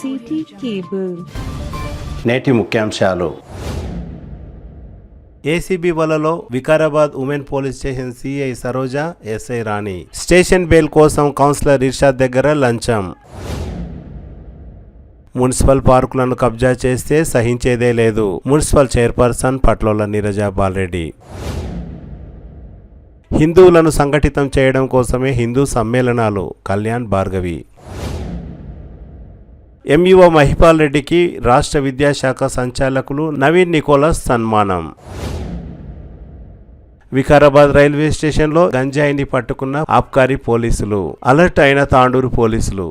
City cable. నేటి ముఖ్యాంశాలు. ACB వలలో Vikarabad women police station CI Saroja, SI Rani. Station bail కోసం కౌన్సిలర్ ఇర్షాద్ దగ్గర లంచం. మున్సిపల్ పార్కులను కబ్జా చేస్తే సహించేదే లేదు. Municipal chairperson Patlola Neeraja Balareddy. హిందువులను సంఘటితం చేయడం కోసమే హిందూ సమ్మేళనాలు. కళ్యాణ్ భార్గవి. ఎంఈఓ మహిపాల్ రెడ్డికి రాష్ట్ర విద్యాశాఖ సంచాలకులు నవీన్ నికోలస్ సన్మానం. వికారాబాద్ రైల్వే స్టేషన్లో గంజాయిని పట్టుకున్న ఆబ్కారీ పోలీసులు. అలర్ట్ అయిన తాండూరు పోలీసులు.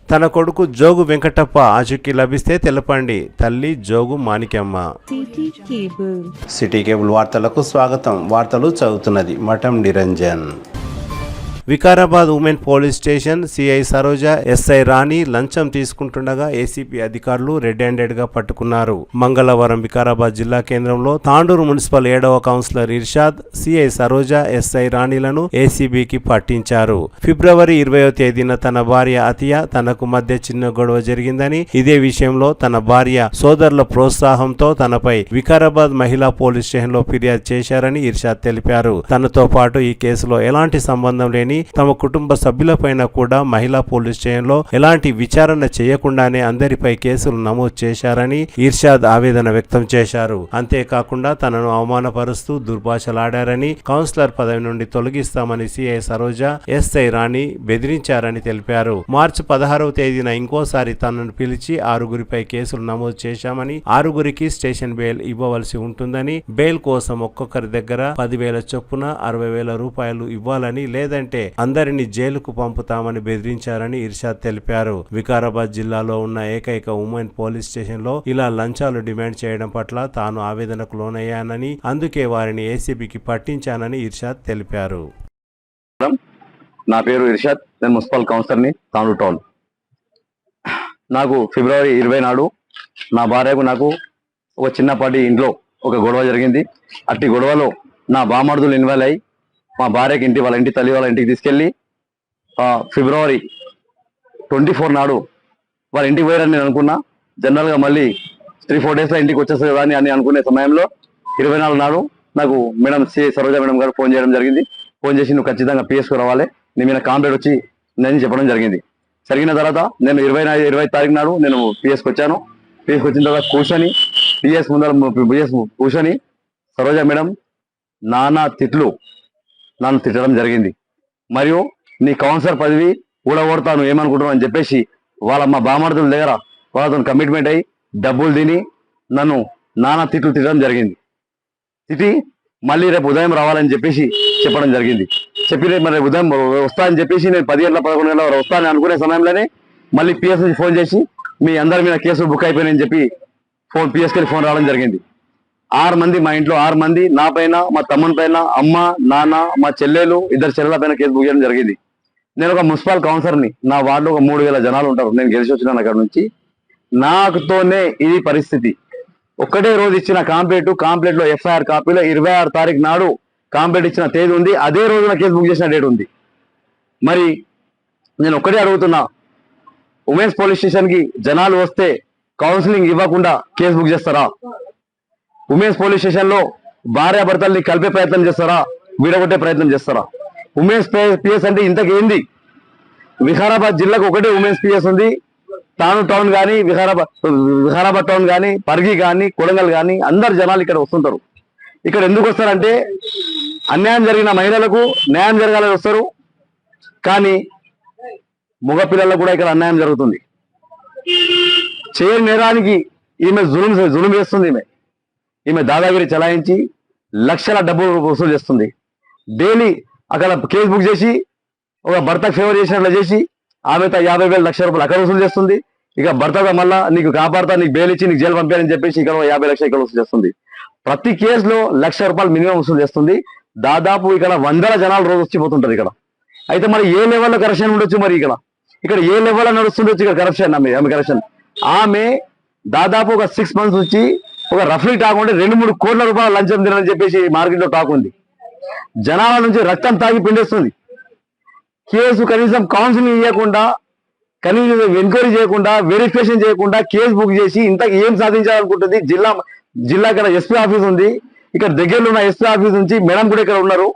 తన కొడుకు జోగు వెంకటప్ప ఆచూకీ లభిస్తే తెలపండి, తల్లి జోగు మాణిక్యమ్మ. సిటీ కేబుల్ వార్తలకు స్వాగతం. వార్తలు చదువుతున్నది Matham Niranjan. Vikarabad women police station CI Saroja, SI Rani లంచం తీసుకుంటుండగా ఏసీపీ అధికారులు రెడ్ హ్యాండెడ్ గా పట్టుకున్నారు. మంగళవారం వికారాబాద్ జిల్లా కేంద్రంలో తాండూరు మున్సిపల్ 7వ councillor Irshad, CI Saroja, SI రాణిలను ఏసీబీకి పట్టించారు. ఫిబ్రవరి 20వ తేదీన తన భార్య అతియా తనకు మధ్య చిన్న గొడవ జరిగిందని, ఇదే విషయంలో తన భార్య సోదరుల ప్రోత్సాహంతో తనపై వికారాబాద్ మహిళా పోలీస్ స్టేషన్ లో ఫిర్యాదు చేశారని ఇర్షాద్ తెలిపారు. తనతో పాటు ఈ కేసులో ఎలాంటి సంబంధం లేని తమ కుటుంబ సభ్యులపైన కూడా మహిళా పోలీస్ స్టేషన్లో ఎలాంటి విచారణ చేయకుండానే అందరిపై కేసులు నమోదు చేశారని ఇర్షాద్ ఆవేదన వ్యక్తం చేశారు. అంతేకాకుండా తనను అవమానపరుస్తూ దుర్భాషలాడారని, కౌన్సిలర్ పదవి నుండి తొలగిస్తామని సిఐ సరోజ, ఎస్ఐ రాణి బెదిరించారని తెలిపారు. మార్చి 16వ తేదీన ఇంకోసారి తనను పిలిచి 6గురిపై కేసులు నమోదు చేశామని, 6గురికి స్టేషన్ బెయిల్ ఇవ్వవలసి ఉంటుందని, బెయిల్ కోసం ఒక్కొక్కరి దగ్గర 10,000 చొప్పున 60,000 రూపాయలు ఇవ్వాలని, లేదంటే అందరినీ జైలుకు పంపుతామని బెదిరించారని ఇర్షాద్ తెలిపారు. వికారాబాద్ జిల్లాలో ఉన్న ఏకైక ఉమెన్ పోలీస్ స్టేషన్ లో ఇలా లంచాలు డిమాండ్ చేయడం పట్ల తాను ఆవేదనకు లోనయ్యానని, అందుకే వారిని ఏసీబీకి పట్టించానని ఇర్షాద్ తెలిపారు. నా పేరు ఇర్షాద్, నేను మున్సిపల్ కౌన్సిలర్ని తాండూరు టౌన్. నాకు ఫిబ్రవరి 20 నాడు నా భార్యకు నాకు ఒక చిన్నపాటి ఇంట్లో ఒక గొడవ జరిగింది. అట్టి గొడవలో నా బామర్దులు ఇన్వాల్వ్ అయ్యి మా భార్యకి వాళ్ళ ఇంటి తల్లి వాళ్ళ ఇంటికి తీసుకెళ్ళి ఫిబ్రవరి 24 నాడు వాళ్ళ ఇంటికి పోయారని నేను అనుకున్నా. జనరల్గా మళ్ళీ 3-4 డేస్లో ఇంటికి వచ్చేస్తుంది కదా అని అనుకునే సమయంలో 24 నాడు నాకు మేడం సిఐ సరోజ మేడం గారు ఫోన్ చేయడం జరిగింది. ఫోన్ చేసి నువ్వు ఖచ్చితంగా పిఎస్కు రావాలి, నీ మీద కంప్లైంట్ వచ్చి నేను చెప్పడం జరిగింది. జరిగిన తర్వాత నేను 20 తారీఖు నాడు నేను పిఎస్కి వచ్చాను. పిఎస్కి వచ్చిన తర్వాత కూర్చొని పిఎస్ కూర్చొని సరోజ మేడం నన్ను తిట్టడం జరిగింది. మరియు నీ కౌన్సిలర్ పదవి ఊడగొడతాను ఏమనుకుంటున్నావు అని చెప్పేసి మా బామర్దుల దగ్గర వాళ్ళతో కమిట్మెంట్ అయ్యి డబ్బులు తిని నన్ను తిట్టడం జరిగింది. తిట్టి మళ్ళీ రేపు ఉదయం రావాలని చెప్పేసి చెప్పడం జరిగింది. చెప్పి మరి ఉదయం వస్తా అని చెప్పేసి నేను 10 గంటల 11 గంటల వరకు వస్తానని అనుకునే సమయంలోనే మళ్ళీ పిఎస్ నుంచి ఫోన్ చేసి మీ అందరి మీద కేసులు బుక్ అయిపోయినాయని చెప్పి పిఎస్కి ఫోన్ రావడం జరిగింది. 6 మంది, మా ఇంట్లో 6 మంది, నా పైన, మా తమ్ముని పైన, అమ్మ, నాన్న, మా చెల్లెలు, 2 చెల్లెల పైన కేసు బుక్ చేయడం జరిగింది. నేను ఒక మున్సిపల్ కౌన్సిలర్ని. నా వార్డులో ఒక 3,000 జనాలు ఉంటారు. నేను గెలిచి వచ్చినాను అక్కడ నుంచి. నాకుతోనే ఇది పరిస్థితి. ఒక్కటే రోజు ఇచ్చిన కాంప్లైంట్ లో ఎఫ్ఐఆర్ కాపీలో 26 తారీఖు నాడు కాంప్లైంట్ ఇచ్చిన తేదీ ఉంది. అదే రోజున కేసు బుక్ చేసిన డేట్ ఉంది. మరి నేను ఒక్కటే అడుగుతున్నా, ఉమెన్స్ పోలీస్ స్టేషన్కి జనాలు వస్తే కౌన్సిలింగ్ ఇవ్వకుండా కేసు బుక్ చేస్తారా? ఉమెన్స్ పోలీస్ స్టేషన్ లో భార్యాభర్తల్ని కలిపే ప్రయత్నం చేస్తారా, విడగొట్టే ప్రయత్నం చేస్తారా? ఉమెన్స్ పిఎస్ అంటే ఇంతకేంది? వికారాబాద్ జిల్లాకు ఒకటే ఉమెన్స్ పిఎస్ ఉంది. తాను టౌన్ కానీ, వికారాబాద్ టౌన్ కానీ, పరిగి కానీ, కొడంగల్ కానీ అందరు జనాలు ఇక్కడ వస్తుంటారు. ఇక్కడ ఎందుకు వస్తారంటే అన్యాయం జరిగిన మహిళలకు న్యాయం జరగాలని వస్తారు. కానీ మగపిల్లలకు కూడా ఇక్కడ అన్యాయం జరుగుతుంది. చేయని నేరానికి ఈమె జులుం చేస్తుంది. ఈమె దాదాగిరి చలాయించి లక్షల డబ్బులు వసూలు చేస్తుంది. డైలీ అక్కడ కేసు బుక్ చేసి ఒక భర్తకు ఫేవర్ చేసినట్లు చేసి ఆమెతో 50,000 లక్షల రూపాయలు అక్కడ వసూలు చేస్తుంది. ఇక భర్తగా మళ్ళా నీకు కాపాడతా, నీకు బెయిల్ ఇచ్చి నీకు జైలు పంపారని చెప్పేసి ఇక్కడ 50 లక్షలు ఇక్కడ వసూలు చేస్తుంది. ప్రతి కేసులో ₹1,00,000 మినిమం వసూలు చేస్తుంది. దాదాపు ఇక్కడ 100 జనాలు రోజు వచ్చిపోతుంటారు ఇక్కడ. అయితే మరి ఏ లెవెల్లో కరప్షన్ ఉండొచ్చు? మరి ఇక్కడ ఏ లెవెల్లో నడుస్తుండొచ్చు ఇక్కడ కరప్షన్? ఆమె కరప్షన్ ఆమె దాదాపు ఒక 6 months నుంచి ఒక రఫ్లీ టాక్ ఉంటే 2-3 కోట్ల రూపాయల లంచం తినని చెప్పేసి మార్కెట్లో టాక్ ఉంది. జనాల నుంచి రక్తం తాగి పిండేస్తుంది. కేసు కనీసం కౌన్సిలింగ్ ఇవ్వకుండా కనీసం ఎంక్వైరీ చేయకుండా వెరిఫికేషన్ చేయకుండా కేసు బుక్ చేసి ఇంత ఏం సాధించాలనుకుంటుంది? జిల్లా ఇక్కడ ఎస్పీ ఆఫీస్ ఉంది, ఇక్కడ దగ్గరలో ఉన్న ఎస్పీ ఆఫీస్ నుంచి మేడం కూడా ఇక్కడ ఉన్నారు.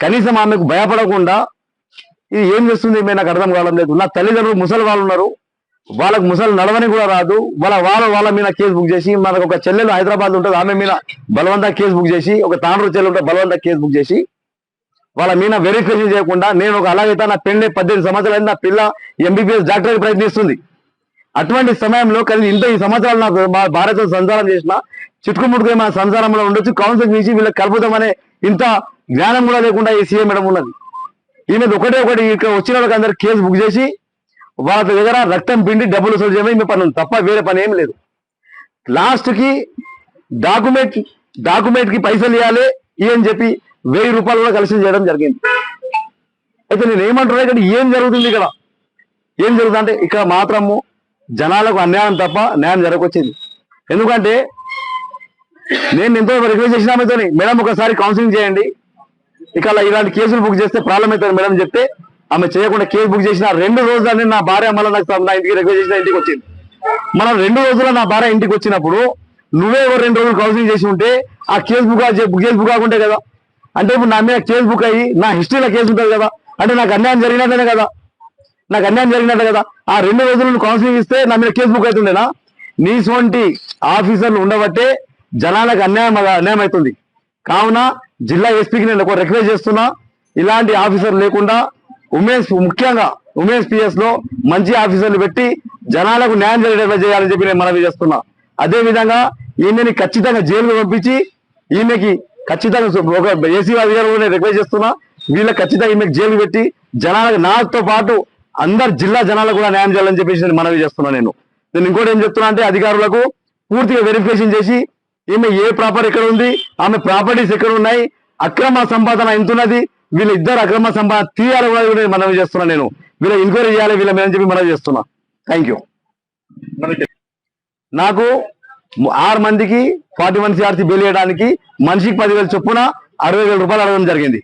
కనీసం ఆమెకు భయపడకుండా ఇది ఏం చేస్తుంది నాకు అర్థం కావడం లేదు. నా తల్లిదండ్రులు ముసలి వాళ్ళు ఉన్నారు, వాళ్ళకు ముసలి నడవని కూడా రాదు. వాళ్ళ మీద కేసు బుక్ చేసి, మనకు ఒక చెల్లెలు హైదరాబాద్ ఉంటుంది, ఆమె మీద బలవంతా కేసు బుక్ చేసి, ఒక తాండ్రు చెల్లెలు ఉంటే బలవంతా కేసు బుక్ చేసి వాళ్ళ మీద వెరిఫికేషన్ చేయకుండా, నేను ఒక అలాగైతే నా పెళ్ళి 18 సంవత్సరాలు నా పిల్ల ఎంబీబీఎస్ డాక్టర్కి ప్రయత్నిస్తుంది. అటువంటి సమయంలో కానీ ఈ సంవత్సరాలు నాకు మా భార్యతో సంసారం చేసిన చిట్టుకుముట్టుగా మన సంసారంలో ఉండొచ్చు, కౌన్సిలింగ్ చేసి వీళ్ళకి కలుపుతామనే ఇంత జ్ఞానం కూడా లేకుండా ఈ సీఎం మేడం ఉన్నది. ఈమె ఒకటి ఇక్కడ వచ్చిన వాళ్ళకి అందరు కేసు బుక్ చేసి వాళ్ళ దగ్గర రక్తం పిండి డబ్బులు వసూలు చేయమని మీ పని ఉంది తప్ప వేరే పని ఏం లేదు. లాస్ట్ కి డాక్యుమెంట్ కి పైసలు ఇవ్వాలి అని చెప్పి 1000 రూపాయలు కూడా కలెక్షన్ చేయడం జరిగింది. అయితే నేను ఏమంటున్నా, ఇక్కడ ఏం జరుగుతుంది? ఇక్కడ ఏం జరుగుతుంది అంటే ఇక్కడ మాత్రము జనాలకు అన్యాయం తప్ప న్యాయం జరగొచ్చింది. ఎందుకంటే నేను ఎంతో రిక్వెస్ట్ చేసిన ఆమెతోని, మేడం ఒకసారి కౌన్సిలింగ్ చేయండి, ఇక్కడ ఇలాంటి కేసులు బుక్ చేస్తే ప్రాబ్లం అవుతుంది మేడం చెప్తే ఆమె చేయకుండా కేసు బుక్ చేసిన 2 రోజులని నా భార్య మళ్ళీ నా ఇంటికి రిక్వెస్ట్ చేసిన ఇంటికి వచ్చింది. మనం 2 రోజుల్లో నా భార్య ఇంటికి వచ్చినప్పుడు నువ్వే 2 రోజులు కౌన్సిలింగ్ చేసి ఉంటే ఆ కేసు బుక్ కాకుంటే కదా. అంటే ఇప్పుడు నా మీద కేసు బుక్ అయ్యి నా హిస్టరీలో కేసు ఉంటుంది కదా, అంటే నాకు అన్యాయం జరిగినట్టే కదా, ఆ 2 రోజులు కౌన్సిలింగ్ ఇస్తే నా మీద కేసు బుక్ అవుతుండేనా? నీసోంటి ఆఫీసర్లు ఉండబట్టే జనాలకు అన్యాయం అవుతుంది. కావున జిల్లా ఎస్పీకి నేను ఒక రిక్వెస్ట్ చేస్తున్నా, ఇలాంటి ఆఫీసర్ లేకుండా ముఖ్యంగా ఉమెన్స్ పిఎస్ లో మంచి ఆఫీసర్లు పెట్టి జనాలకు న్యాయం జరిగేలా చేయాలని చెప్పి నేను మనవి చేస్తున్నా. అదే విధంగా ఈమెని ఖచ్చితంగా జైలుకు పంపించి ఈమెకి ఖచ్చితంగా ఒక ఏసీ అధికారులు రిక్వెస్ట్ చేస్తున్నా, వీళ్ళకి ఖచ్చితంగా ఈమెకి జైలు పెట్టి జనాలకు నాతో పాటు అందరు జిల్లా జనాలకు కూడా న్యాయం చేయాలని చెప్పేసి నేను మనవి చేస్తున్నా. నేను ఇంకోటి ఏం చెప్తున్నా అంటే అధికారులకు పూర్తిగా వెరిఫికేషన్ చేసి ఈమె ఏ ప్రాపర్ ఎక్కడ ఉంది, ఆమె ప్రాపర్టీస్ ఎక్కడ ఉన్నాయి, అక్రమ సంపాదన ఎంత ఉన్నది, వీళ్ళిద్దరు అక్రమ సంపాదన తీయాలి కూడా మనవి చేస్తున్నా. నేను వీళ్ళ ఎంక్వైరీ చేయాలి వీళ్ళ మీద చెప్పి మనవి చేస్తున్నా. Thank you. నాకు 6 మందికి 41 CRC బెయిల్ చేయడానికి మనిషికి 10,000 చొప్పున 60,000 రూపాయలు అడగడం జరిగింది.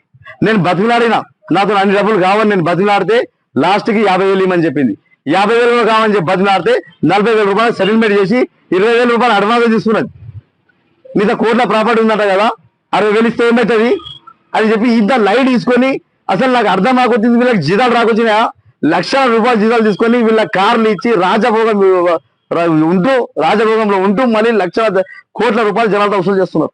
నేను బతికిలాడినా, నాతో అన్ని డబ్బులు కావని నేను బతికిలాడితే లాస్ట్ కి 50,000 ఇవ్వమని చెప్పింది. 50,000 కావాలని చెప్పి బతికిలాడితే 40,000 రూపాయలు సెటిల్మెంట్ చేసి 20,000 రూపాయలు అడ్వాన్స్ తీసుకున్నది. మిగతా కోట్ల ప్రాపర్టీ ఉందట కదా, 60,000 ఇస్తే ఏమవుతుంది అని చెప్పి ఇంత లైట్ తీసుకొని, అసలు నాకు అర్థం రాకొచ్చింది, వీళ్ళకి జీతాలు రాకొచ్చినా లక్షల రూపాయలు జీతాలు తీసుకొని వీళ్ళ కార్లు ఇచ్చి రాజభోగంలో ఉంటూ మళ్ళీ లక్షల కోట్ల రూపాయలు జనాలతో వసూలు చేస్తున్నారు.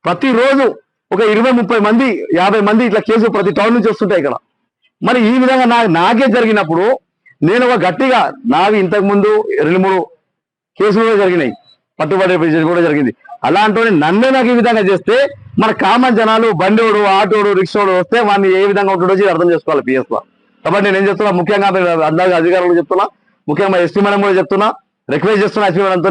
ప్రతిరోజు ఒక 20-30 మంది 50 మంది ఇట్లా కేసులు ప్రతి టౌన్ నుంచి వస్తుంటాయి ఇక్కడ. మరి ఈ విధంగా నాకే జరిగినప్పుడు నేను ఒక గట్టిగా నావి ఇంతకు ముందు 2-3 కేసులు కూడా జరిగినాయి, పట్టుబడి కూడా జరిగింది. అలాంటి నన్నే నాకు ఈ విధంగా చేస్తే మన కామన్ జనాలు బండివాడు ఆటోడు రిక్షాడు వస్తే వాడిని ఏ విధంగా ఉంటుండో అర్థం చేసుకోవాలి పిఎస్ లో. కాబట్టి నేను ఏం చెప్తున్నా, ముఖ్యంగా అందాక అధికారులు చెప్తున్నా, ముఖ్యంగా ఎస్పీ మేడం కూడా చెప్తున్నా, రిక్వెస్ట్ చేస్తున్నా ఎస్పీ మేడంతో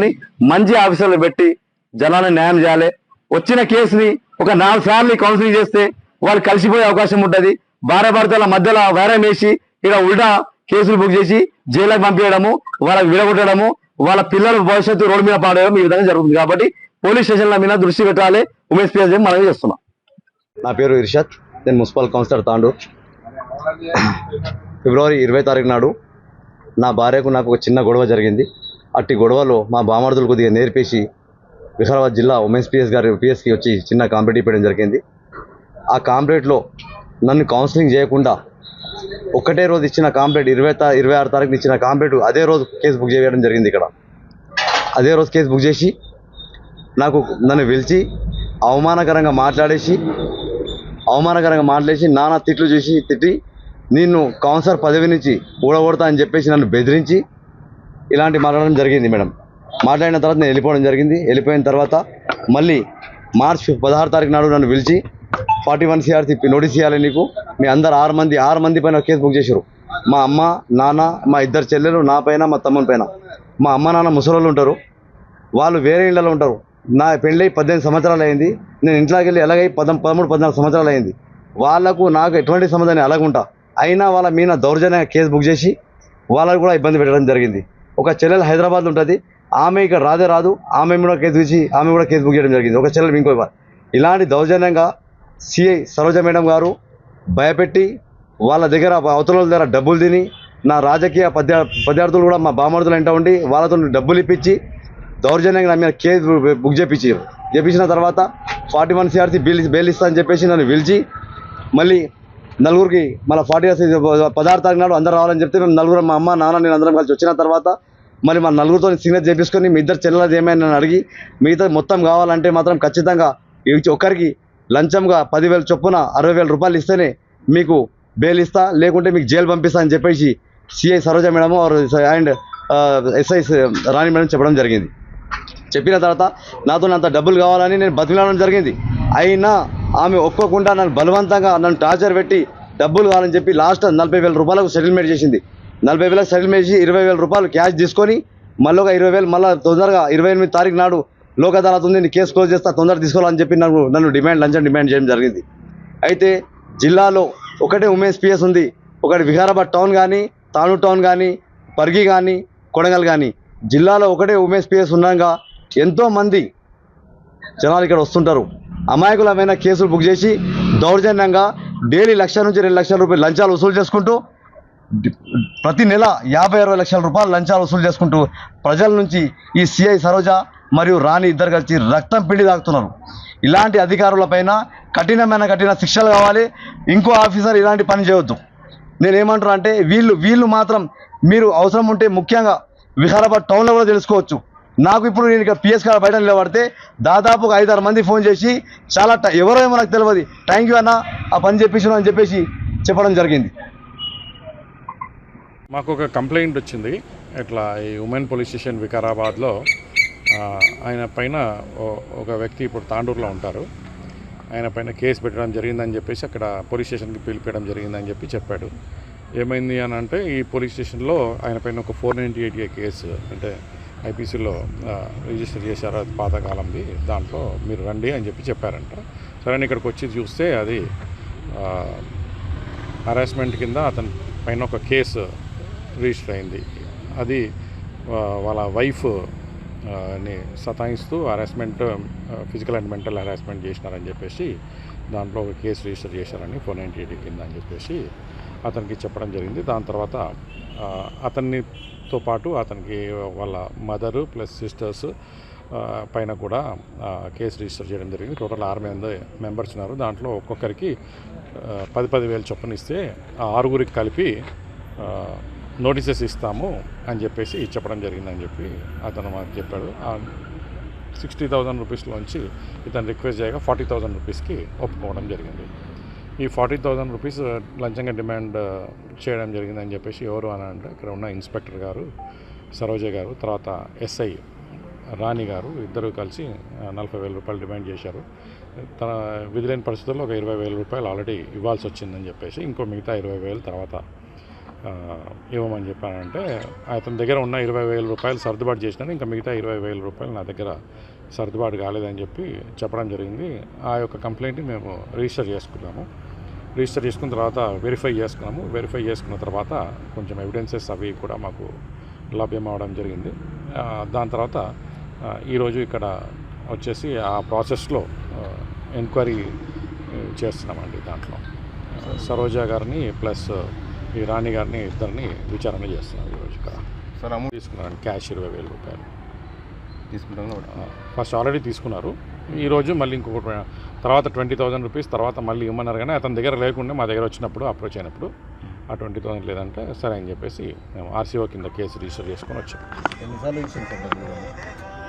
మంచి ఆఫీసర్లు పెట్టి జనాలను న్యాయం చేయాలి. వచ్చిన కేసుని ఒక 4 సార్లు కౌన్సిలింగ్ చేస్తే వాళ్ళు కలిసిపోయే అవకాశం ఉంటుంది. భార్యాభర్తల మధ్యలో వైరం వేసి ఇక్కడ ఉల్టా కేసులు బుక్ చేసి జైలుకు పంపించడము, వాళ్ళకి విడగొట్టడము, వాళ్ళ పిల్లల భవిష్యత్తు రోడ్డు మీద పాడేయడం ఈ విధంగా జరుగుతుంది. కాబట్టి పోలీస్ స్టేషన్ల మీద దృష్టి పెట్టాలి. ఉమెన్స్ పిఎస్ మనం చేస్తున్నాం. నా పేరు ఇర్షద్, నేను మున్సిపల్ కౌన్సిలర్ తాండూర్. ఫిబ్రవరి 20 తారీఖు నాడు నా భార్యకు నాకు ఒక చిన్న గొడవ జరిగింది. అట్టి గొడవలో మా బామర్దులు కొద్దిగా నేర్పేసి వికారాబాద్ జిల్లా ఉమెన్స్ పిఎస్కి వచ్చి చిన్న కాంప్లైంట్ ఇవ్వడం జరిగింది. ఆ కాంప్లైంట్లో నన్ను కౌన్సిలింగ్ చేయకుండా ఒక్కటే రోజు ఇచ్చిన కాంప్లైంట్ 26 తారీఖున ఇచ్చిన కాంప్లైంట్ అదే రోజు కేసు బుక్ చేయడం జరిగింది. ఇక్కడ అదే రోజు కేసు బుక్ చేసి నన్ను పిలిచి అవమానకరంగా మాట్లాడేసి నానా తిట్లు చేసి తిట్టి నిన్ను కౌన్సిలర్ పదవి నుంచి ఊడగొడతా అని చెప్పేసి నన్ను బెదిరించి ఇలాంటి మాట్లాడడం జరిగింది. మేడం మాట్లాడిన తర్వాత నేను వెళ్ళిపోవడం జరిగింది. వెళ్ళిపోయిన తర్వాత మళ్ళీ మార్చి 16 తారీఖు నాడు నన్ను పిలిచి 41 CRC నోటీస్ ఇవ్వాలి నీకు, మీ అందరు 6 మంది పైన కేసు బుక్ చేశారు. మా అమ్మ నాన్న, మా 2 చెల్లెలు, నా పైన మా తమ్ముని పైన. మా అమ్మ నాన్న ముసలోళ్ళు ఉంటారు, వాళ్ళు వేరే ఇళ్లలో ఉంటారు. నా పెళ్ళై 18 సంవత్సరాలు అయింది. నేను ఇంట్లోకి వెళ్ళి ఎలాగై 13-14 సంవత్సరాలు అయింది. వాళ్ళకు నాకు ఎటువంటి సంబంధాన్ని అలాగుంటా, అయినా వాళ్ళ మీద దౌర్జన్యంగా కేసు బుక్ చేసి వాళ్ళకు కూడా ఇబ్బంది పెట్టడం జరిగింది. ఒక చెల్లెలు హైదరాబాద్ ఉంటుంది, ఆమె ఇక్కడ రాదు, ఆమె కూడా కేసు బుక్ చేయడం జరిగింది. ఒక చెల్లెలు ఇంకో ఇలాంటి దౌర్జన్యంగా సిఐ సరోజ మేడం గారు భయపెట్టి వాళ్ళ దగ్గర అవతల దగ్గర డబ్బులు తిని నా రాజకీయ పద్యార్థులు కూడా మా బామర్దులు వెంట ఉండి వాళ్ళతో డబ్బులు ఇప్పించి దౌర్జన్యంగా నా మీద కేసు బుక్ చేపించిన తర్వాత 41 CRC బెయిల్ ఇస్తా అని చెప్పేసి నన్ను పిలిచి మళ్ళీ నలుగురికి మళ్ళీ 16 తారీఖు నాడు అందరూ రావాలని చెప్తే మేము నలుగురు మా అమ్మ నాన్న నేను అందరం కలిసి వచ్చిన తర్వాత మరి మా నలుగురితో సిగ్నేచర్ చేపించుకొని మీ ఇద్దరు చెల్లెలది ఏమైనా నన్ను అడిగి మిగతా మొత్తం కావాలంటే మాత్రం ఖచ్చితంగా ఒక్కరికి లంచంగా 10,000 చొప్పున 60,000 రూపాయలు ఇస్తేనే మీకు బెయిల్ ఇస్తా, లేకుంటే మీకు జైలు పంపిస్తా అని చెప్పేసి CI Saroja madam and SI Rani madam చెప్పడం జరిగింది. చెప్పిన తర్వాత నాతో అంత డబ్బులు కావాలని నేను బతిలాడడం జరిగింది. అయినా ఆమె ఒప్పుకోకుండా నన్ను బలవంతంగా నన్ను టార్చర్ పెట్టి డబ్బులు కావాలని చెప్పి లాస్ట్ 40,000 రూపాయలకు సెటిల్మెంట్ చేసింది. 40,000 సెటిల్మెంట్ చేసి 20,000 రూపాయలు క్యాష్ తీసుకొని మళ్ళీ ఒక 20,000 మళ్ళీ తొందరగా 28 తారీఖు నాడు లోక్ అదాలత్ ఉంది, కేసు క్లోజ్ చేస్తా, తొందరగా తీసుకోవాలని చెప్పి నన్ను లంచం డిమాండ్ చేయడం జరిగింది. అయితే జిల్లాలో ఒకటే ఉమెన్స్ PS ఉంది. ఒకటి వికారాబాద్ టౌన్ కానీ, తాను టౌన్ కానీ, పర్గి కానీ, కొడంగల్ కానీ జిల్లాలో ఒకటే ఉమెన్స్ PS ఉండగా ఎంతోమంది జనాలు ఇక్కడ వస్తుంటారు. అమాయకులమైన కేసులు బుక్ చేసి దౌర్జన్యంగా డైలీ 1,00,000 నుంచి 2,00,000 రూపాయలు లంచాలు వసూలు చేసుకుంటూ ప్రతి నెల 50-60 లక్షల రూపాయలు లంచాలు వసూలు చేసుకుంటూ ప్రజల నుంచి ఈ సిఐ సరోజ మరియు రాణి ఇద్దరు కలిసి రక్తం పిండి తాగుతున్నారు. ఇలాంటి అధికారులపైన కఠిన శిక్షలు కావాలి. ఇంకో ఆఫీసర్ ఇలాంటి పని చేయవద్దు. నేనేమంటున్నా అంటే వీళ్ళు మాత్రం మీరు అవసరం ఉంటే ముఖ్యంగా వికారాబాద్ టౌన్లో కూడా తెలుసుకోవచ్చు. నాకు ఇప్పుడు నేను ఇక PS కాడ బయట నిలబడితే దాదాపు 5-6 మంది ఫోన్ చేసి చాలా ఎవరో ఏమో నాకు తెలియదు, థ్యాంక్ యూ అన్న ఆ పని చెప్పించను అని చెప్పేసి చెప్పడం జరిగింది. మాకు ఒక కంప్లైంట్ వచ్చింది. ఇట్లా ఈ ఉమెన్ పోలీస్ స్టేషన్ వికారాబాద్లో ఆయన పైన ఒక వ్యక్తి ఇప్పుడు తాండూరులో ఉంటారు, ఆయన పైన కేసు పెట్టడం జరిగిందని చెప్పేసి అక్కడ పోలీస్ స్టేషన్కి పిలిపించడం జరిగిందని చెప్పాడు. ఏమైంది అని అంటే ఈ పోలీస్ స్టేషన్లో ఆయన పైన ఒక 498A కేసు అంటే IPCలో రిజిస్టర్ చేశారు, అది పాతకాలంది, దాంట్లో మీరు రండి అని చెప్పారంట. సరే ఇక్కడికి వచ్చి చూస్తే అది హరాస్మెంట్ కింద అతని పైన ఒక కేసు రిజిస్టర్ అయింది. అది వాళ్ళ వైఫ్ ని సతాయిస్తూ harassment, physical and mental harassment చేసినారని చెప్పేసి దాంట్లో ఒక కేసు రిజిస్టర్ చేశారని 498 కింద అని చెప్పేసి అతనికి చెప్పడం జరిగింది. దాని తర్వాత అతనితో పాటు అతనికి వాళ్ళ మదరు ప్లస్ సిస్టర్స్ పైన కూడా కేసు రిజిస్టర్ చేయడం జరిగింది. టోటల్ 6 మెంబర్స్ ఉన్నారు. దాంట్లో ఒక్కొక్కరికి 10,000 చొప్పున ఇస్తే ఆ 6గురికి కలిపి నోటీసెస్ ఇస్తాము అని చెప్పేసి చెప్పడం జరిగిందని చెప్పి అతను మాకు చెప్పాడు. 60,000 రూపీస్లోంచి ఇతను రిక్వెస్ట్ చేయగా 40,000 రూపీస్కి ఒప్పుకోవడం జరిగింది. ఈ 40,000 రూపీస్ లంచంగా డిమాండ్ చేయడం జరిగిందని చెప్పేసి ఎవరు అని అంటే ఇక్కడ ఉన్న ఇన్స్పెక్టర్ గారు సరోజ గారు, తర్వాత SI రాణి గారు ఇద్దరు కలిసి 40,000 రూపాయలు డిమాండ్ చేశారు. తన విధులేని పరిస్థితుల్లో ఒక 20,000 రూపాయలు ఆల్రెడీ ఇవ్వాల్సి వచ్చిందని చెప్పేసి ఇంకో మిగతా 20,000 తర్వాత ఇవ్వమని చెప్పానంటే అతని దగ్గర ఉన్న 20,000 రూపాయలు సర్దుబాటు చేసినాను, ఇంకా మిగతా 20,000 రూపాయలు నా దగ్గర సర్దుబాటు కాలేదని చెప్పడం జరిగింది. ఆ యొక్క కంప్లైంట్ని మేము రిజిస్టర్ చేసుకున్నాము. రిజిస్టర్ చేసుకున్న తర్వాత వెరిఫై చేసుకున్న తర్వాత కొంచెం ఎవిడెన్సెస్ అవి కూడా మాకు లభ్యం అవ్వడం జరిగింది. దాని తర్వాత ఈరోజు ఇక్కడ వచ్చేసి ఆ ప్రాసెస్లో ఎంక్వైరీ చేస్తున్నామండి. దాంట్లో సరోజ గారిని ప్లస్ ఈ రాణి గారిని ఇద్దరిని విచారణ చేస్తున్నాం ఈరోజు ఇక్కడ. సార్ అమౌంట్ తీసుకున్నారండి క్యాష్ 20,000 రూపాయలు తీసుకుంటాను. ఫస్ట్ ఆల్రెడీ తీసుకున్నారు. ఈరోజు మళ్ళీ ఇంకొక తర్వాత 20,000 రూపీస్ తర్వాత మళ్ళీ ఇవ్వమన్నారు. కానీ అతని దగ్గర లేకుండా మా దగ్గర వచ్చినప్పుడు అప్రోచ్ అయినప్పుడు ఆ 20,000 లేదంటే సరే అని చెప్పేసి మేము RCO కింద కేసు రిజిస్టర్ చేసుకొని వచ్చాం. ఎన్నిసార్లు ఇచ్చింది సార్?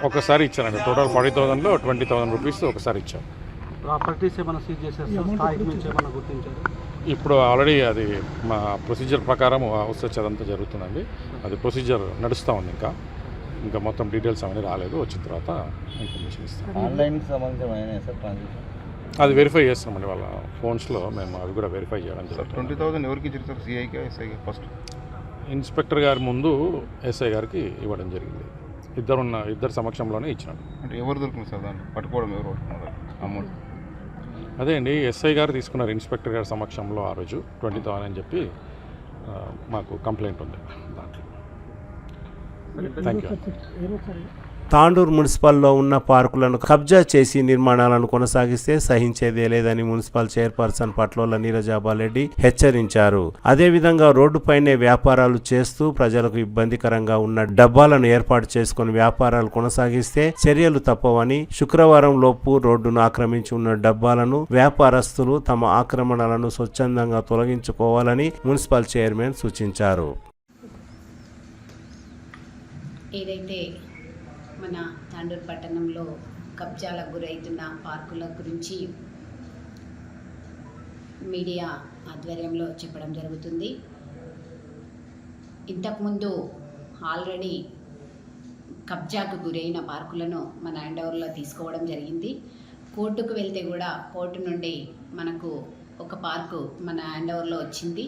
ఒకసారి ఇచ్చానండి. టోటల్ 40,000లో 20,000 రూపీస్ ఒకసారి ఇచ్చాం. ప్రాపర్టీస్ ఏమైనా సీజ్ చేసేస్తారు, స్థాయికి మించి ఏమైనా గుర్తించారు? ఇప్పుడు ఆల్రెడీ అది మా ప్రొసీజర్ ప్రకారం హౌస్ సెర్చ్ అదంతా జరుగుతుందండి. అది ప్రొసీజర్ నడుస్తూ ఉంది. ఇంకా మొత్తం డీటెయిల్స్ అవన్నీ రాలేదు, వచ్చిన తర్వాత ఇన్ఫర్మేషన్ ఇస్తాం. ఆన్లైన్ సంబంధించిన అయినాయి సార్ ట్రాన్సాక్షన్? అది వెరిఫై చేస్తామండి, వాళ్ళ ఫోన్స్లో మేము అవి కూడా వెరిఫై చేయడం జరుగుతుంది. 20,000 ఎవరికి ఇచ్చారు సార్? సిఐకి ఎస్ఐకి? ఫస్ట్ ఇన్స్పెక్టర్ గారి ముందు SI గారికి ఇవ్వడం జరిగింది. ఇద్దరు సమక్షంలోనే ఇచ్చినాడు. అంటే ఎవరు దొరికింది సార్ దాన్ని పట్టుకోవడం? ఎవరు పట్టుకున్నారు అమౌంట్? అదే అండి, SI గారు తీసుకున్నారు ఇన్స్పెక్టర్ గారి సమక్షంలో ఆ రోజు 20,000 అని చెప్పి మాకు కంప్లైంట్ ఉంది దాంట్లో. Thank you. తాండూరు మున్సిపల్లో ఉన్న పార్కులను కబ్జా చేసి నిర్మాణాలను కొనసాగిస్తే సహించేదే లేదని మున్సిపల్ చైర్పర్సన్ పట్లోల నీరజాబారెడ్డి హెచ్చరించారు. అదేవిధంగా రోడ్డుపైనే వ్యాపారాలు చేస్తూ ప్రజలకు ఇబ్బందికరంగా ఉన్న డబ్బాలను ఏర్పాటు చేసుకుని వ్యాపారాలు కొనసాగిస్తే చర్యలు తప్పవని, శుక్రవారం లోపు రోడ్డును ఆక్రమించి ఉన్న డబ్బాలను వ్యాపారస్తులు తమ ఆక్రమణలను స్వచ్ఛందంగా తొలగించుకోవాలని మున్సిపల్ చైర్మన్ సూచించారు. ఏదైతే మన తాండూరు పట్టణంలో కబ్జాలకు గురవుతున్న పార్కుల గురించి మీడియా ఆధ్వర్యంలో చెప్పడం జరుగుతుంది. ఇంతకుముందు ఆల్రెడీ కబ్జాకు గురైన పార్కులను మన హ్యాండ్ ఓవర్లో తీసుకోవడం జరిగింది. కోర్టుకు వెళ్తే కూడా కోర్టు నుండి మనకు ఒక పార్కు మన హ్యాండ్ ఓవర్లో వచ్చింది.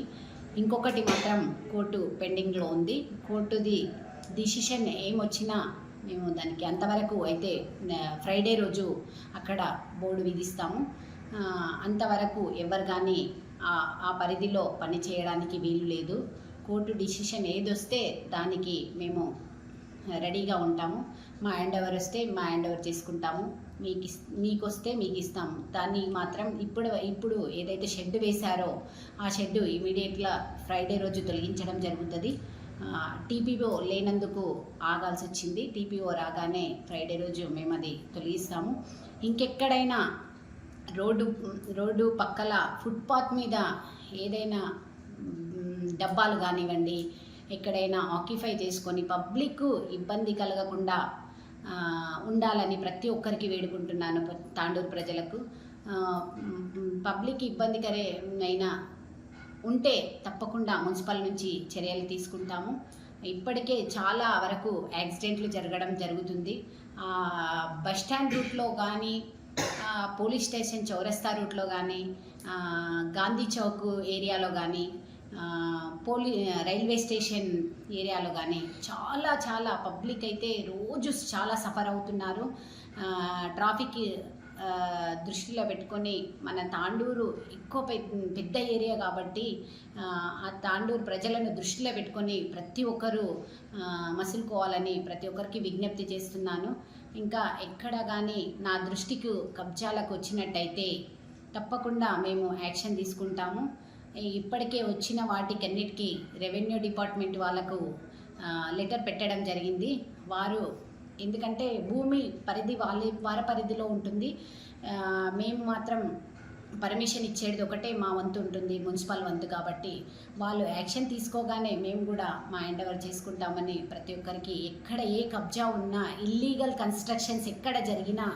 ఇంకొకటి మాత్రం కోర్టు పెండింగ్లో ఉంది. కోర్టుది డిసిషన్ ఏమొచ్చినా మేము దానికి అంతవరకు అయితే ఫ్రైడే రోజు అక్కడ బోర్డు విధిస్తాము. అంతవరకు ఎవరు కానీ ఆ పరిధిలో పని చేయడానికి వీలు లేదు. కోర్టు డిసిషన్ ఏదొస్తే దానికి మేము రెడీగా ఉంటాము. మా హ్యాండ్ ఓవర్ వస్తే మా హ్యాండ్ ఓవర్ చేసుకుంటాము, మీకు వస్తే మీకు ఇస్తాము. దాన్ని మాత్రం ఇప్పుడు ఏదైతే షెడ్ వేశారో ఆ షెడ్ ఇమీడియట్గా ఫ్రైడే రోజు తొలగించడం జరుగుతుంది. టీపీఓ లేనందుకు ఆగాల్సి వచ్చింది. టీపీఓ రాగానే ఫ్రైడే రోజు మేము అది తొలగిస్తాము. ఇంకెక్కడైనా రోడ్డు పక్కల ఫుట్పాత్ మీద ఏదైనా డబ్బాలు కానివ్వండి, ఎక్కడైనా ఆక్యుపై చేసుకొని పబ్లిక్ ఇబ్బంది కలగకుండా ఉండాలని ప్రతి ఒక్కరికి వేడుకుంటున్నాను. తాండూరు ప్రజలకు పబ్లిక్ ఇబ్బందికరమైన ఉంటే తప్పకుండా మున్సిపల్ నుంచి చర్యలు తీసుకుంటాము. ఇప్పటికే చాలా వరకు యాక్సిడెంట్లు జరగడం జరుగుతుంది. బస్టాండ్ రూట్లో కానీ, పోలీస్ స్టేషన్ చౌరస్తా రూట్లో కానీ, గాంధీ చౌక్ ఏరియాలో కానీ, రైల్వే స్టేషన్ ఏరియాలో కానీ చాలా పబ్లిక్ అయితే రోజు చాలా సఫర్ అవుతున్నారు. ట్రాఫిక్ దృష్టిలో పెట్టుకొని మన తాండూరు ఎక్కువ పెద్ద ఏరియా కాబట్టి ఆ తాండూరు ప్రజలను దృష్టిలో పెట్టుకొని ప్రతి ఒక్కరూ మసులుకోవాలని ప్రతి ఒక్కరికి విజ్ఞప్తి చేస్తున్నాను. ఇంకా ఎక్కడ కానీ నా దృష్టికి కబ్జాలకు వచ్చినట్టయితే తప్పకుండా మేము యాక్షన్ తీసుకుంటాము. ఇప్పటికే వచ్చిన వాటికన్నిటికీ రెవెన్యూ డిపార్ట్మెంట్ వాళ్ళకు లెటర్ పెట్టడం జరిగింది. వారు ఎందుకంటే భూమి పరిధి వారి పరిధిలో ఉంటుంది. మేము మాత్రం పర్మిషన్ ఇచ్చేది ఒకటే మా వంతు ఉంటుంది, మున్సిపల్ వంతు. కాబట్టి వాళ్ళు యాక్షన్ తీసుకోగానే మేము కూడా మా హ్యాండ్ ఓవర్ చేసుకుంటామని ప్రతి ఒక్కరికి, ఎక్కడ ఏ కబ్జా ఉన్నా, ఇల్లీగల్ కన్స్ట్రక్షన్స్ ఎక్కడ జరిగినా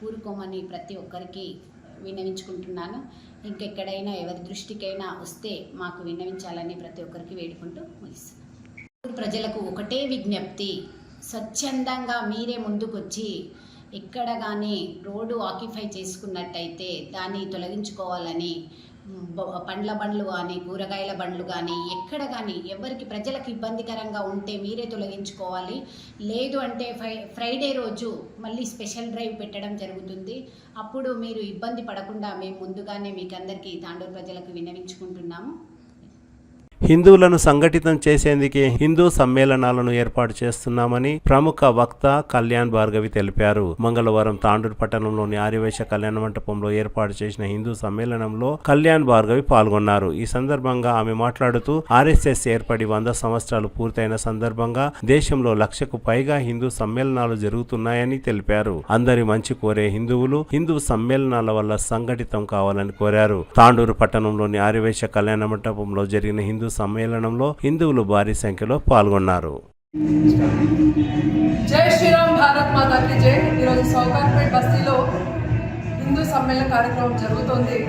ఊరుకోమని ప్రతి ఒక్కరికి విన్నవించుకుంటున్నాను. ఇంకెక్కడైనా ఎవరి దృష్టికైనా వస్తే మాకు విన్నవించాలని ప్రతి ఒక్కరికి వేడుకుంటూ ముగిస్తున్నాను. ప్రజలకు ఒకటే విజ్ఞప్తి, స్వచ్ఛందంగా మీరే ముందుకొచ్చి ఎక్కడ కానీ రోడ్డు ఆక్యుపై చేసుకున్నట్టయితే దాన్ని తొలగించుకోవాలని, పండ్ల బండ్లు కానీ, కూరగాయల బండ్లు కానీ, ఎక్కడ కానీ ఎవరికి ప్రజలకు ఇబ్బందికరంగా ఉంటే మీరే తొలగించుకోవాలి. లేదు అంటే ఫ్రైడే రోజు మళ్ళీ స్పెషల్ డ్రైవ్ పెట్టడం జరుగుతుంది. అప్పుడు మీరు ఇబ్బంది పడకుండా మేము ముందుగానే మీకు అందరికీ తాండూరు ప్రజలకు విన్నవించుకుంటున్నాము. హిందువులను సంఘటితం చేసేందుకే హిందూ సమ్మేళనాలను ఏర్పాటు చేస్తున్నామని ప్రముఖ వక్త కళ్యాణ్ భార్గవి తెలిపారు. మంగళవారం తాండూరు పట్టణంలోని ఆర్యవైశ్య కళ్యాణ మంటపంలో ఏర్పాటు చేసిన హిందూ సమ్మేళనంలో కళ్యాణ్ భార్గవి పాల్గొన్నారు. ఈ సందర్భంగా ఆమె మాట్లాడుతూ ఆర్ఎస్ఎస్ ఏర్పడి 100 సంవత్సరాలు పూర్తయిన సందర్భంగా దేశంలో 1,00,000కు పైగా హిందూ సమ్మేళనాలు జరుగుతున్నాయని తెలిపారు. అందరి మంచి కోరే హిందువులు హిందూ సమ్మేళనాల వల్ల సంఘటితం కావాలని కోరారు. తాండూరు పట్టణంలోని ఆర్యవైశ్య కళ్యాణ మంటపంలో జరిగిన హిందూ సమ్మేళనంలో హిందువులు భారీ సంఖ్యలో పాల్గొన్నారు. జై శ్రీరామ్, భారత్ మాతాకి జై. ఈరోజు సౌకార్పేట్ బస్తీలో హిందూ సమ్మేళన కార్యక్రమం జరుగుతుంది.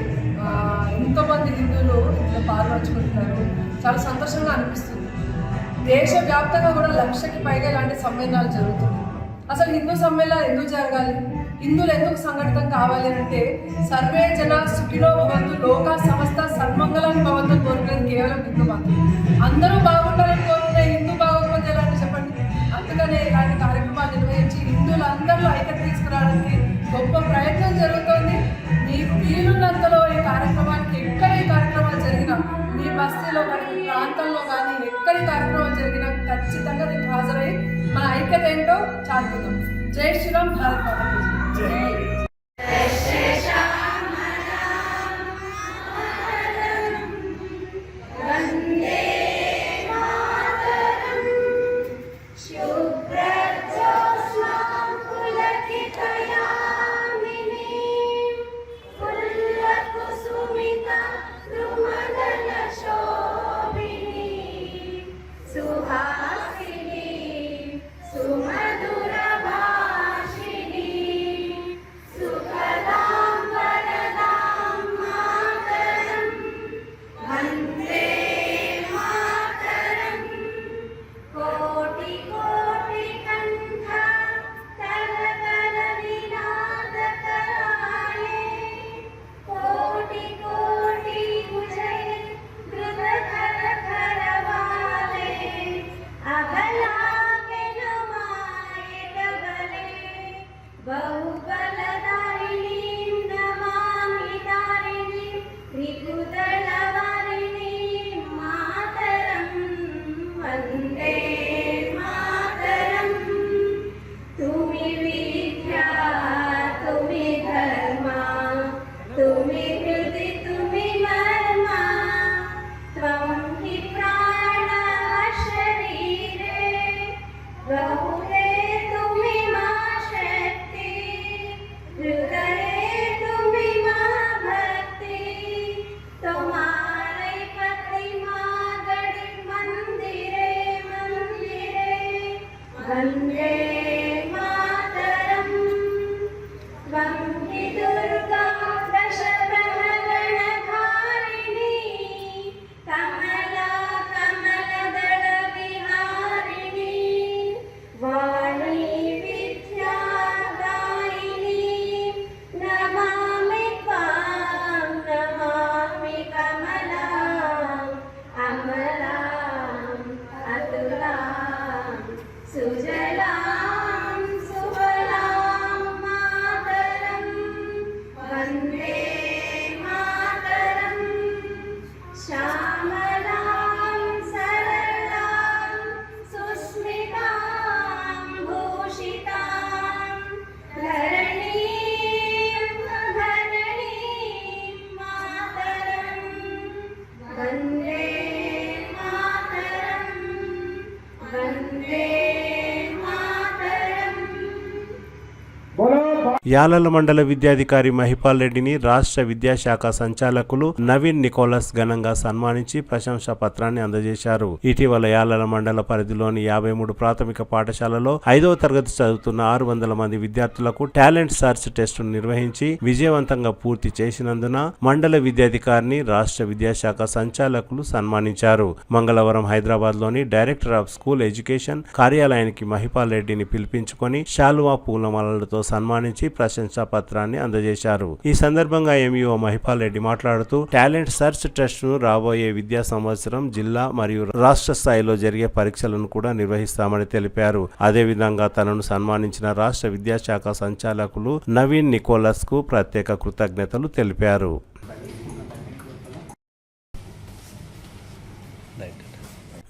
ఎంతోమంది హిందువులు ఇందులో పాల్గొంచుకుంటున్నారు. చాలా సంతోషంగా అనిపిస్తుంది. దేశవ్యాప్తంగా కూడా 1,00,000కి పైగా ఇలాంటి సమ్మేళనాలు జరుగుతుంది. అసలు హిందూ సమ్మేళనాలు ఎందుకు జరగాలి, హిందువులు ఎందుకు సంఘటితం కావాలి అంటే సర్వే జన సుఖినో భవంతు, లోక సమస్త సన్మంగళాన్ని భవంతు కోరుకునేది కేవలం హిందూ మాత్రం. అందరూ బాగుండాలని కోరుకునే హిందూ బాగోకపోతే ఎలాంటి చెప్పండి. అందుకనే ఇలాంటి కార్యక్రమాలు నిర్వహించి హిందువులందరిలో ఐక్యత తీసుకురావడానికి గొప్ప ప్రయత్నం జరుగుతోంది. మీకు వీలున్నంతలో ఈ కార్యక్రమానికి ఎక్కడ ఈ కార్యక్రమాలు జరిగినా, మీ బస్తీలో కానీ, మీ ప్రాంతంలో కానీ ఎక్కడి కార్యక్రమాలు జరిగినా ఖచ్చితంగా దీనికి హాజరై మన ఐక్యత ఏంటో చాటుకుందాం. జై శ్రీరామ్, భారత్ మాతాకి జై. యాలల మండల విద్యాధికారి మహిపాల్ రెడ్డిని రాష్ట్ర విద్యాశాఖ సంచాలకులు నవీన్ నికోలస్ ఘనంగా సన్మానించి ప్రశంసా పత్రాన్ని అందజేశారు. ఇటీవల యాలల మండల పరిధిలోని 53 ప్రాథమిక పాఠశాలలో 5వ తరగతి చదువుతున్న 600 మంది విద్యార్థులకు టాలెంట్ సర్చ్ టెస్టు నిర్వహించి విజయవంతంగా పూర్తి చేసినందున మండల విద్యాధికారిని రాష్ట్ర విద్యాశాఖ సంచాలకులు సన్మానించారు. మంగళవారం హైదరాబాద్ లోని డైరెక్టర్ ఆఫ్ స్కూల్ ఎడ్యుకేషన్ కార్యాలయానికి మహిపాల్ రెడ్డిని పిలిపించుకొని శాలువా పూలమాలలతో సన్మానించి ప్రశంసా పత్రాన్ని అందజేశారు. ఈ సందర్భంగా ఎంఈఓ మహిపాల్ రెడ్డి మాట్లాడుతూ టాలెంట్ సర్చ్ టెస్ట్ ను రాబోయే విద్యా సంవత్సరం జిల్లా మరియు రాష్ట్ర స్థాయిలో జరిగే పరీక్షలను కూడా నిర్వహిస్తామని తెలిపారు. అదేవిధంగా తనను సన్మానించిన రాష్ట్ర విద్యాశాఖ సంచాలకులు నవీన్ నికోలస్ కు ప్రత్యేక కృతజ్ఞతలు తెలిపారు.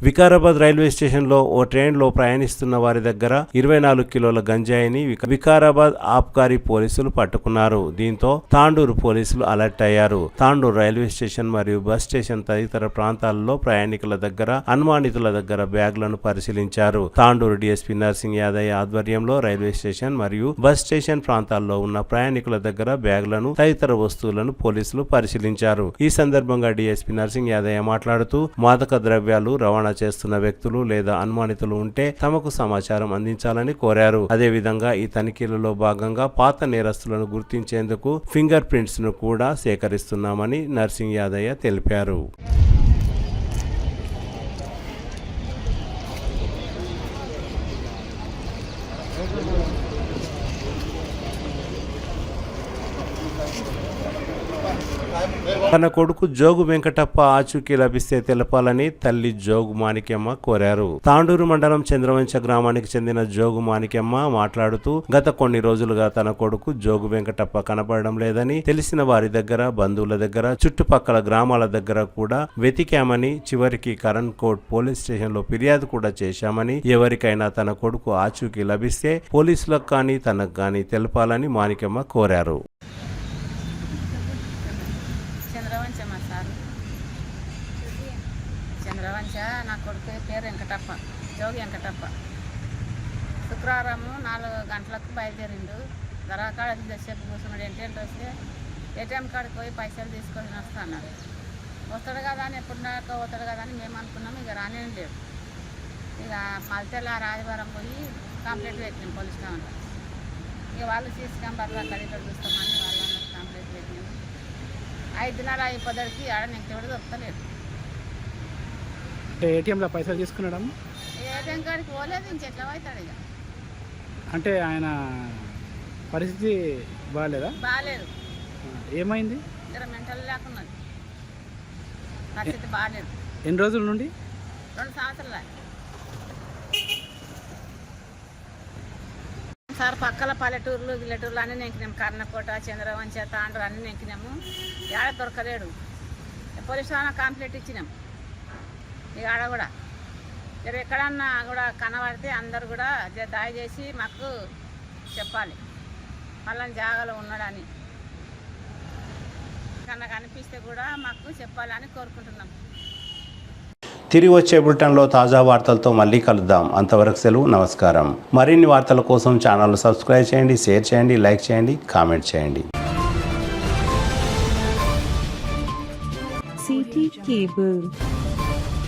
వికారాబాద్ రైల్వే స్టేషన్లో ఓ ట్రైన్లో ప్రయాణిస్తున్న వారి దగ్గర 24 కిలోల గంజాయిని వికారాబాద్ ఆబ్కారీ పోలీసులు పట్టుకున్నారు. దీంతో తాండూరు పోలీసులు అలర్ట్ అయ్యారు. తాండూరు రైల్వే స్టేషన్ మరియు బస్ స్టేషన్ తదితర ప్రాంతాల్లో ప్రయాణికుల దగ్గర అనుమానితుల దగ్గర బ్యాగులను పరిశీలించారు. తాండూరు డీఎస్పీ నర్సింగ్ యాదయ్య ఆధ్వర్యంలో రైల్వే స్టేషన్ మరియు బస్ స్టేషన్ ప్రాంతాల్లో ఉన్న ప్రయాణికుల దగ్గర బ్యాగులను తదితర వస్తువులను పోలీసులు పరిశీలించారు. ఈ సందర్భంగా డీఎస్పీ నర్సింగ్ యాదయ్య మాట్లాడుతూ మాదక ద్రవ్యాలు రవాణా చేస్తున్న వ్యక్తులు లేదా అనుమానితులు ఉంటే తమకు సమాచారం అందించాలని కోరారు. అదేవిధంగా ఈ తనిఖీలలో భాగంగా పాత నేరస్తులను గుర్తించేందుకు ఫింగర్ ప్రింట్స్ ను కూడా సేకరిస్తున్నామని నర్సింగ్ యాదయ్య తెలిపారు. తన కొడుకు జోగు వెంకటప్ప ఆచూకీ లభిస్తే తెలపాలని తల్లి జోగు మాణిక్యమ్మ కోరారు. తాండూరు మండలం చంద్రవంచ గ్రామానికి చెందిన జోగు మాణిక్యమ్మ మాట్లాడుతూ గత కొన్ని రోజులుగా తన కొడుకు జోగు వెంకటప్ప కనపడడం లేదని, తెలిసిన వారి దగ్గర, బంధువుల దగ్గర, చుట్టుపక్కల గ్రామాల దగ్గర కూడా వెతికామని, చివరికి కరణ్ కోట్ పోలీస్ స్టేషన్ లో ఫిర్యాదు కూడా చేశామని, ఎవరికైనా తన కొడుకు ఆచూకీ లభిస్తే పోలీసులకు కానీ తనకు కానీ తెలపాలని మాణిక్యమ్మ కోరారు. చంద్రవంచ నా కొడుకు పేరు వెంకటప్ప, జోగి వెంకటప్ప. శుక్రవారం 4 గంటలకు బయలుదేరిండు. దరాకాడ సేపు కూర్చున్నాడు. ఏంటంటే వస్తే ఏటీఎం కాడికి పోయి పైసలు తీసుకొని వస్తా అన్నాడు. వస్తాడు కదా అని ఎప్పుడు దాకా పోతాడు కదా అని మేము అనుకున్నాము. ఇక రానే లేడు. ఇక మల్తెల ఆదివారం పోయి కంప్లైంట్ పెట్టినాం పోలీస్ స్టేషన్లో. ఇక వాళ్ళు సీసీ కెమెరాలో అక్కడ ఇక్కడ చూస్తామని వాళ్ళు అన్నట్టు కంప్లైంట్ పెట్టినాము. 5 దినాలు అయిపోదడికి ఆడ నెక్స్ట్ ఎవరు దొరకలేదు. అంటే ఏటీఎంలో పైసలు తీసుకున్నాడా? ఏటీఎం కాడికి పోలేదు. ఇంకెట్లా అవుతాడు ఇక. అంటే ఆయన పరిస్థితి బాగాలేదా? బాగాలేదు. ఏమైంది? జర మెంటల్ లేకున్నది. పరిస్థితి బాగాలేదు. ఎన్ని రోజుల నుండి? 2 సంవత్సరాలు. సార్ పక్కల పల్లెటూర్లు గిల్లెటూర్లు అన్నీ నెంకినాము. కర్ణకోట, చంద్రవంచ, తాండ్రు అన్నీ నెంకినాము. ఏడ దొరకలేడు. పోలీస్ స్టేషన్ కంప్లైంట్ ఇచ్చినాము. ఇక ఆడ కూడా జర ఎక్కడన్నా కూడా కనబడితే అందరు కూడా దయచేసి మాకు చెప్పాలి, మళ్ళీ జాగాలో ఉన్నాడని. కన్నా కనిపిస్తే కూడా మాకు చెప్పాలని కోరుకుంటున్నాం. తిరిగి వచ్చే బులెటిన్లో తాజా వార్తలతో మళ్ళీ కలుద్దాం. అంతవరకు సెలవు, నమస్కారం. మరిన్ని వార్తల కోసం ఛానల్ సబ్స్క్రైబ్ చేయండి, షేర్ చేయండి, లైక్ చేయండి, కామెంట్ చేయండి. CT Cable.